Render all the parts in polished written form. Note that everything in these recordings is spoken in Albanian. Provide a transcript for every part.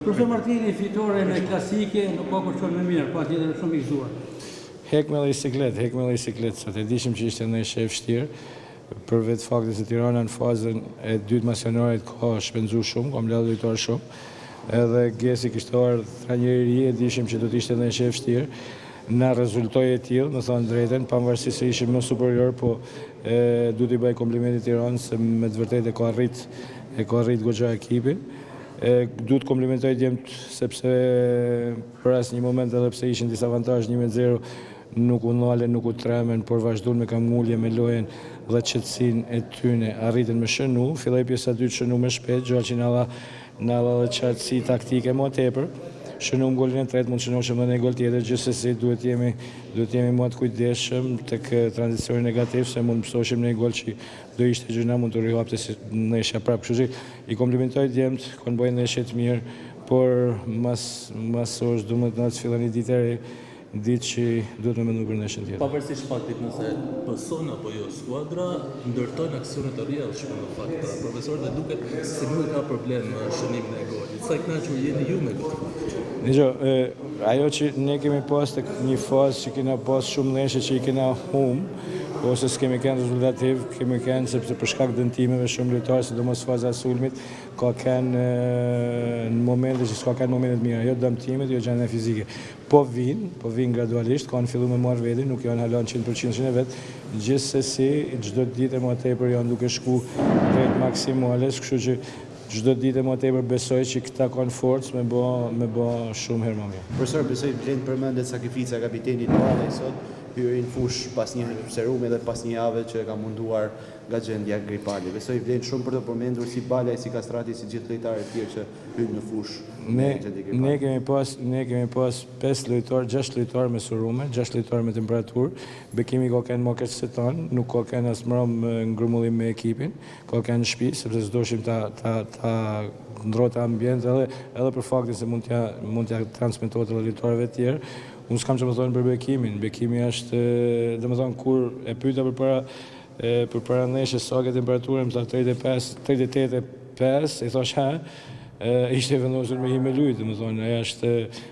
Profesor Martini, fitore në klasike, nuk ka për shumë më mirë, pa tjetër shumë i gëzuar. Hek me siklet, sot e dishim që ishte në shef vështirë, për vetë faktit se Tirana në fazën e dytë masionarit ka shpenzu shumë, kam lëdhë dojtar shumë, edhe Gesi kishtë ardhë trajneri e dishim që do t'ishte në shef vështirë, na rezultoj e tjilë, më thonë drejten, pavarësisht se ishim më superior, po du t'i bëj komplimentit Tiranës se me të vërtet e ka rrit goxha ekipin. Du të komplimentoj djemët sepse për asë një moment edhe pse ishin disavantazh 1-0 nuk u nale, nuk u tremen, por vazhdojnë me kamullje, me lojen dhe qetësin e tyne arritën me shënu, filloj pjesa 2 shënu me shpet, Gjoqi në alla dhe qartësi taktike më tepër, shënu më golin e tretë, mund shënoshëm dhe në gol tjetër, gjithsesi duhet jemi më të kujdeshëm tek tranzicioni negativ, se mund mësoshim në gol që do ishte gjëna, mund të rihapte si në isha prapë. Kështu që i komplimentoj djemët, kanë bojnë në ishet mirë, por mas është du më të nëtë fillan i ditë e re, ditë që duhet me mendu për në ishen tjetër. Pavarësisht faktit nëse pëson apo jo skuadra, ndërtojnë aksionet të rrjedhshme në fakt. Profesor, dhe duket se nuk ka problem në shënimin e golit. Sa i kënaqur jeni ju me gol? Nijo, ajo që ne kemi pas të një fazë që kena pas shumë neshe që i kena ose s'kemi kënë rezultativ, kemi kënë sepse për shkak dëntimeve shumë lojtarë, sidomos faza e sulmit, ka kënë në momente që s'ka kënë momentet mira, jo dëmtimit, jo gjendje fizike. Po vinë gradualisht, kanë fillu me marrë veti, nuk janë halon 100% e vetë, gjithsesi, çdo ditë e më tepër janë duke shku drejt maksimales, kështu që çdo ditë më tepër besoj që këta kanë forcë me bë shumë herë më mirë. Profesor, besoj vlen përmendet sakrifica e kapitenit Ballaj sot, hyri në fush pas një serumi dhe pas një jave që ka munduar nga gjendja gripale. Besoj vlen shumë për të përmendur si Ballaj, si Kastrati, si gjithë lojtarët e tjerë që hyjnë në fush. Ne kemi pas 5 lojtarë, 6 lojtarë me surume, 6 lojtarë me temperaturë. Bekimi ka kënë më keq se tonë, nuk ka kënë as mërëm ngrumullim me ekipin, ka kënë në shtëpi, sepse s'doshim ta ndrotë ambient edhe për faktin se mund t'ja transmitohet edhe lojtarëve tjerë. Unë s'kam që më thonë për Bekimin. Bekimi është, dhe më thonë, kur e pyta për para neshe sa ke temperaturën, më thonë 38,5, i thosh ishte vendosur me hi me lujtë, më thonë,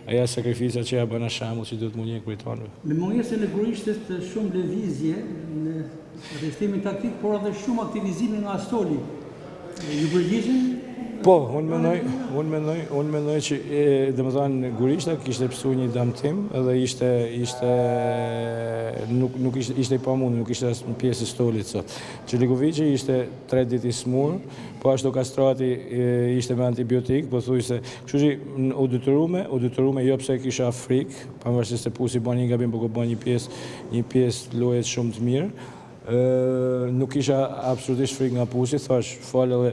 aja sakrifica që ja bëna shamull që duhet mund një kujtonëve. Me mungesën e Gruishtit shumë lëvizje në rrestimin taktik, por edhe shumë aktivizimi nga Astoli. Ju përgjigjen? Po, unë mendoj që dhe më thonë Gurishta kishte pësu një damtim edhe nuk ishte i pamundur, nuk ishte në pjesë e stolit sot. Çelikoviçi ishte 3 ditë i smur, po ashtu Kastrati ishte me antibiotik, po thuj se, kështu që u detyrume jo pse kisha frikë, pavarësisht se Pusi bën një gabim, po ka bën një pjesë lojet shumë të mirë. Nuk isha absolutisht frikë nga Pusi, thash falë edhe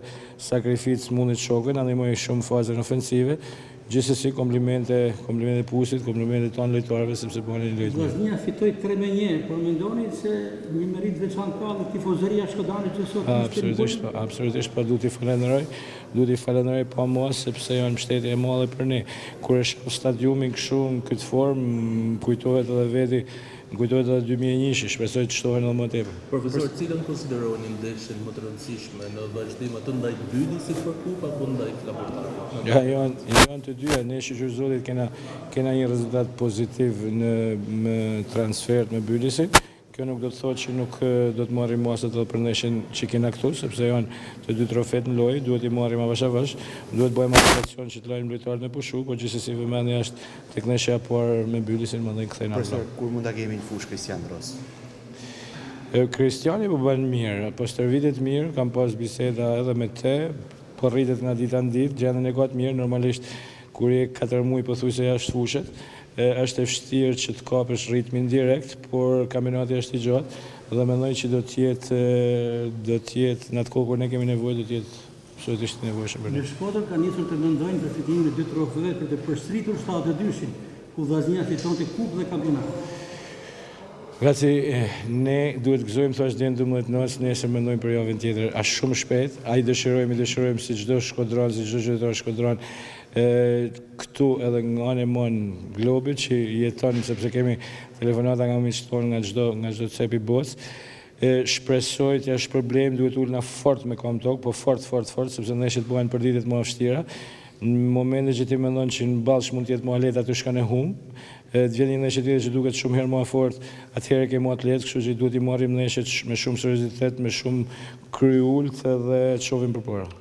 sakrificë mundit shokën, ndihmoi shumë fazën ofensive. Gjithsesi komplimente Pusit, komplimente tonë lojtarëve sepse bënin një lojtë mirë. Vllaznia fitoi 3-1, por mendoni se një merit veçantë ka dhe tifozëria Shkodanit që sot absolutisht, po duhet i falenderoj pa mos sepse janë mbështetje e madhe për ne. Kur e shoh stadiumin kështu në këtë formë, kujtohet edhe veti. Kujtohet edhe 2001, shpresoj të shtohen edhe më tepër. Profesor, cilën konsideroni ndeshjen më të rëndësishme në vazhdim, atë ndaj Bylisit për kupë apo ndaj Flamurtarit? Ja, janë të dyja, ne shqyrëzotit kena një rezultat pozitiv në transfert me Bylisin. Kjo nuk do të thotë që nuk do të marrim masat edhe për ndeshjen që kena këtu, sepse janë të dy trofet në lojë, duhet i marrim avash, duhet bëjmë operacion që të lajmë lojtarët me pushu, por gjithsesi vëmendja është tek ndeshja parë me Bylisin, mandej kthejnë ardhmë. Profesor, kur mund ta kemi në fush Kristian Ros? Kristiani po bën mirë, po stërvitet mirë, kam pas biseda edhe me te, po rritet nga dita në ditë, gjendjen e ka të mirë, normalisht kur je 4 muaj pothuajse jashtë fushës, është e vështirë që të kapësh ritmin direkt, por kampionati është i gjatë dhe mendoj që do të jetë në atë kohë kur ne kemi nevojë, do të jetë absolutisht i nevojshëm për ne. Në Shkodër ka nisur të mendojnë për fitimin e 2 trofeve për të përsëritur 72-shin, ku vllaznia fitonte kupë dhe kampionat. Graci, ne duhet gëzojmë thash deri në 12 nesër mendojmë për javën tjetër, është shumë shpejt, ai dëshirojmë si çdo shkodran, si çdo qytetar shkodran, këtu edhe nga anë e mon globit që jeton, sepse kemi telefonata nga miqtë tonë nga çdo cep i botës. Shpresoj të është problem, duhet ullna fort me kom tokë, po fort, sepse ndeshjet bëhen për ditët më vështira. Në momentin që ti mendon që në ballsh mund të jetë më lehtë aty shkon e humb, të vjen një ndeshje tjetër që duket shumë herë më fort, atëherë ke më atlet, kështu që duhet i marrim ndeshjet me shumë seriozitet, me shumë kryullt edhe të shohim përpara.